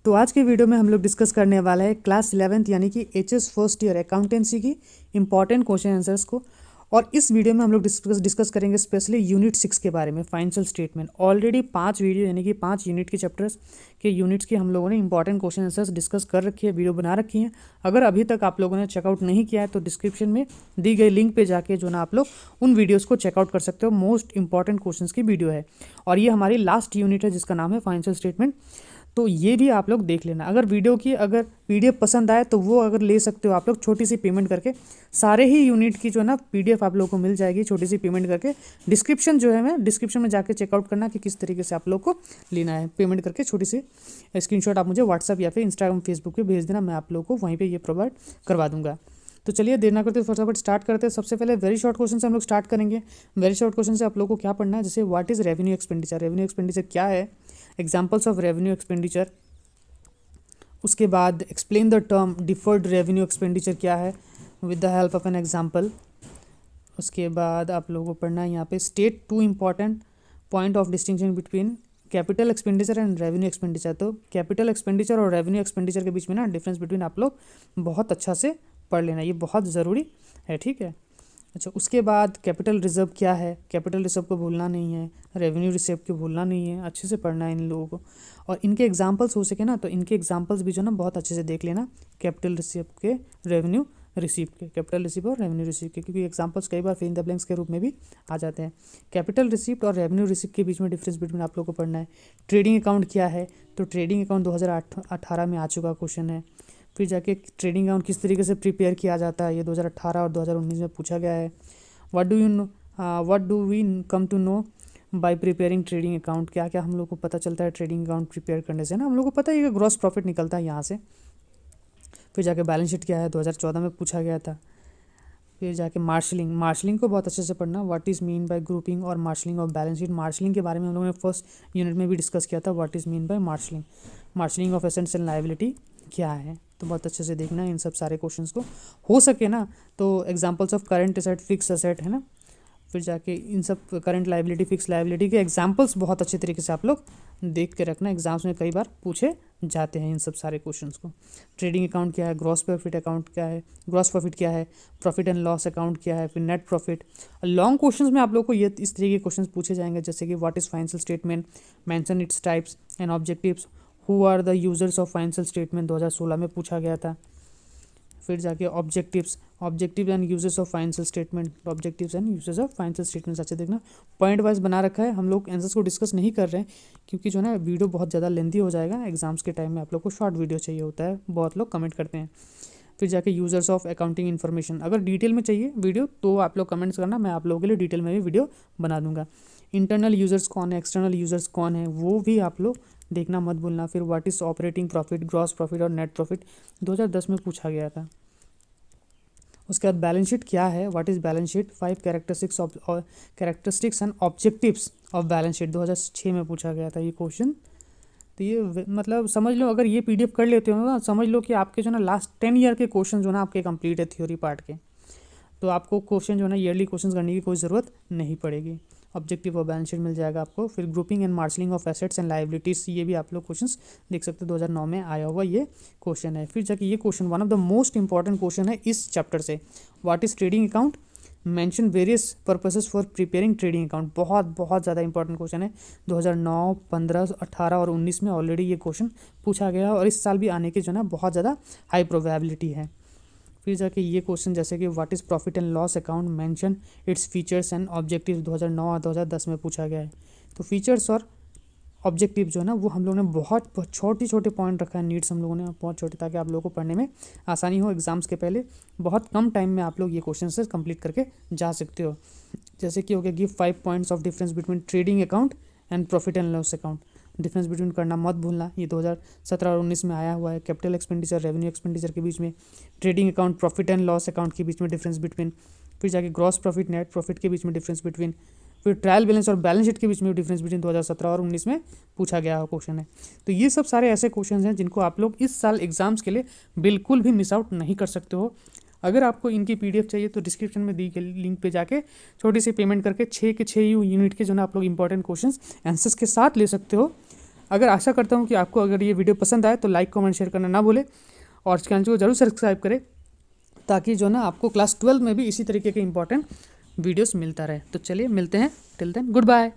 तो आज के वीडियो में हम लोग डिस्कस करने वाला है क्लास 11th यानी कि एचएस फर्स्ट ईयर अकाउंटेंसी की इंपॉर्टेंट क्वेश्चन आंसर्स को। और इस वीडियो में हम लोग डिस्कस करेंगे स्पेशली यूनिट 6 के बारे में, फाइनेंशियल स्टेटमेंट। ऑलरेडी 5 वीडियो यानी कि 5 यूनिट के चैप्टर्स के यूनिट्स की हम लोगों ने इंपॉर्टेंट क्वेश्चन आंसर्स डिस्कस कर रखी है, वीडियो बना रखी है। अगर अभी तक आप लोगों ने चेकआउट नहीं किया है तो डिस्क्रिप्शन में दी गई लिंक पे जाके जो ना आप लोग उन वीडियोज़ को चेकआउट कर सकते हो। मोस्ट इंपॉर्टेंट क्वेश्चन की वीडियो है और ये हमारी लास्ट यूनिट है जिसका नाम है फाइनेंशियल स्टेटमेंट। तो ये भी आप लोग देख लेना। अगर अगर वीडियो पसंद आए तो वो अगर ले सकते हो आप लोग छोटी सी पेमेंट करके। सारे ही यूनिट की जो है ना पीडीएफ आप लोग को मिल जाएगी छोटी सी पेमेंट करके। डिस्क्रिप्शन जो है मैं डिस्क्रिप्शन में जाके चेकआउट करना कि किस तरीके से आप लोग को लेना है। पेमेंट करके छोटी सी स्क्रीनशॉट आप मुझे व्हाट्सअप या फिर इंस्टाग्राम फेसबुक पे भेज देना, मैं आप लोगों को वहीं पर ये प्रोवाइड करवा दूंगा। तो चलिए देर ना करते फटाफट स्टार्ट करते हैं। सबसे पहले वेरी शॉर्ट क्वेश्चन से हम लोग स्टार्ट करेंगे। वेरी शॉर्ट क्वेश्चन से आप लोगों को क्या पढ़ना है, जैसे what is revenue expenditure, revenue expenditure क्या है, एग्जाम्पल्स ऑफ रेवेन्यू एक्सपेंडिचर। उसके बाद explain the term deferred revenue expenditure क्या है with the help of an example. उसके बाद आप लोगों को पढ़ना है यहाँ पे state 2 important point of distinction between capital expenditure and revenue expenditure. तो कैपिटल एक्सपेंडिचर और रेवेन्यू एक्सपेंडिचर के बीच में ना डिफरेंस बिटवीन आप लोग बहुत अच्छा से पढ़ लेना, ये बहुत ज़रूरी है, ठीक है। अच्छा, उसके बाद कैपिटल रिजर्व क्या है, कैपिटल रिजर्व को भूलना नहीं है, रेवेन्यू रिसीव को भूलना नहीं है, अच्छे से पढ़ना है इन लोगों को। और इनके एग्जांपल्स हो सके ना तो इनके एग्जांपल्स भी जो ना बहुत अच्छे से देख लेना, कैपिटल रिसीव के, रेवेन्यू रिसीव के, कैपिटल रिसीव और रेवेन्यू रिसीव के, क्योंकि एग्जांपल्स कई बार फिल इन द ब्लैंक्स के रूप में भी आ जाते हैं। कैपिटल रिसीप्ट और रेवेन्यू रिसीव के बीच में डिफरेंस बिटवीन आप लोग को पढ़ना है। ट्रेडिंग अकाउंट क्या है, तो ट्रेडिंग अकाउंट 2018 में आ चुका क्वेश्चन है। फिर जाके ट्रेडिंग अकाउंट किस तरीके से प्रिपेयर किया जाता है, ये 2018 और 2019 में पूछा गया है। What do we come to know by preparing trading account, क्या क्या हम लोग को पता चलता है ट्रेडिंग अकाउंट प्रिपेयर करने से ना, हम लोग को पता है कि ग्रॉस प्रॉफिट निकलता है यहाँ से। फिर जाके बैलेंस शीट क्या है, 2014 में पूछा गया था। फिर जाके मार्शलिंग को बहुत अच्छे से पढ़ना, what is mean by grouping और marshalling of balance sheet. Marshalling के बारे में हम लोगों ने फर्स्ट यूनिट में भी डिस्कस किया था, what is mean bye marshalling of assets and liability क्या है। तो बहुत अच्छे से देखना इन सब सारे क्वेश्चंस को, हो सके ना तो examples of current asset, fix asset है ना। फिर जाके इन सब करंट लायबिलिटी, फिक्स लायबिलिटी के एग्जांपल्स बहुत अच्छे तरीके से आप लोग देख के रखना, एग्जाम्स में कई बार पूछे जाते हैं इन सब सारे क्वेश्चंस को। ट्रेडिंग अकाउंट क्या है, ग्रॉस प्रॉफिट अकाउंट क्या है, ग्रॉस प्रॉफिट क्या है, प्रॉफिट एंड लॉस अकाउंट क्या है, फिर नेट प्रॉफिट। लॉन्ग क्वेश्चंस में आप लोग को ये इस तरीके के क्वेश्चंस पूछे जाएंगे, जैसे कि what is financial statement, mention its types and objectives, who are the users of financial statement 2016 में पूछा गया था। फिर जाके objective and uses of financial statement, objectives and uses of financial statements अच्छे देखना। पॉइंट वाइज बना रखा है, हम लोग आंसर्स को डिस्कस नहीं कर रहे हैं क्योंकि जो है ना वीडियो बहुत ज़्यादा लेंथी हो जाएगा। एग्जाम्स के टाइम में आप लोग को शॉर्ट वीडियो चाहिए होता है, बहुत लोग कमेंट करते हैं। फिर जाके यूजर्स ऑफ अकाउंटिंग इन्फॉर्मेशन, अगर डिटेल में चाहिए वीडियो तो आप लोग कमेंट्स करना, मैं आप लोगों के लिए डिटेल में भी वीडियो बना दूंगा। इंटरनल यूजर्स कौन है, एक्सटर्नल यूजर्स कौन है, वो भी आप लोग देखना मत भूलना। फिर what is operating profit, gross profit और नेट प्रॉफिट 2010 में पूछा गया था। उसके बाद बैलेंस शीट क्या है, what is balance sheet, 5 characteristics and objectives of balance sheet 2006 में पूछा गया था ये क्वेश्चन। तो ये मतलब समझ लो, अगर ये पीडीएफ कर लेते हो ना समझ लो कि आपके जो ना लास्ट 10 ईयर के क्वेश्चन जो ना आपके कंप्लीट है थ्योरी पार्ट के। तो आपको क्वेश्चन जो है ना ईयरली क्वेश्चन करने की कोई ज़रूरत नहीं पड़ेगी। ऑब्जेक्टिव ऑफ बैलेंस शीट मिल जाएगा आपको। फिर grouping and marshalling of assets and liabilities, ये भी आप लोग क्वेश्चंस देख सकते हो, 2009 में आया हुआ ये क्वेश्चन है। फिर जाके ये question one of the most important question है इस चैप्टर से, what is trading account, mention various purposes for preparing trading account. बहुत ज़्यादा इंपॉर्टेंट क्वेश्चन है, 2009, 15, 18 और 19 में ऑलरेडी ये क्वेश्चन पूछा गया और इस साल भी आने की जो है बहुत ज़्यादा हाई प्रोबेबिलिटी है। फिर जाके ये क्वेश्चन जैसे कि what is profit and loss account, mention its features and objective 2009 और 2010 में पूछा गया है। तो फीचर्स और ऑब्जेक्टिव जो है ना वो हम लोगों ने बहुत छोटे पॉइंट रखा है, नीड्स हम लोगों ने बहुत छोटे, ताकि आप लोगों को पढ़ने में आसानी हो। एग्जाम्स के पहले बहुत कम टाइम में आप लोग ये क्वेश्चन से कंप्लीट करके जा सकते हो। जैसे कि हो गया, give 5 points of difference between trading account and profit and loss account. Difference between करना मत भूलना, ये 2017 और 19 में आया हुआ है। कैपिटल एक्सपेंडिचर, रेवेन्यू एक्सपेंडिचर के बीच में, trading account, profit and loss account के बीच में डिफरेंस बिटवीन, फिर जाके ग्रॉस प्रॉफिट, नेट प्रॉफिट के बीच में डिफरेंस बिटवीन, फिर ट्रायल बैलेंस और बैलेंस शीट के बीच में डिफरेंस बिटवीन 2017 और 19 में पूछा गया हुआ क्वेश्चन है। तो ये सब सारे ऐसे क्वेश्चन हैं जिनको आप लोग इस साल एग्जाम्स के लिए बिल्कुल भी मिस आउट नहीं कर सकते हो। अगर आपको इनकी पीडीएफ चाहिए तो डिस्क्रिप्शन में दी गई लिंक पे जाके छोटी सी पेमेंट करके 6 के 6 यूनिट के जो ना आप लोग इंपॉर्टेंट क्वेश्चंस आंसर्स के साथ ले सकते हो। अगर आशा करता हूँ कि आपको अगर ये वीडियो पसंद आए तो लाइक कमेंट शेयर करना ना भूलें और चैनल को जरूर सब्सक्राइब करें, ताकि जो ना आपको क्लास 12 में भी इसी तरीके के इंपॉर्टेंट वीडियोस मिलता रहे। तो चलिए मिलते हैं, टिल देन गुड बाय।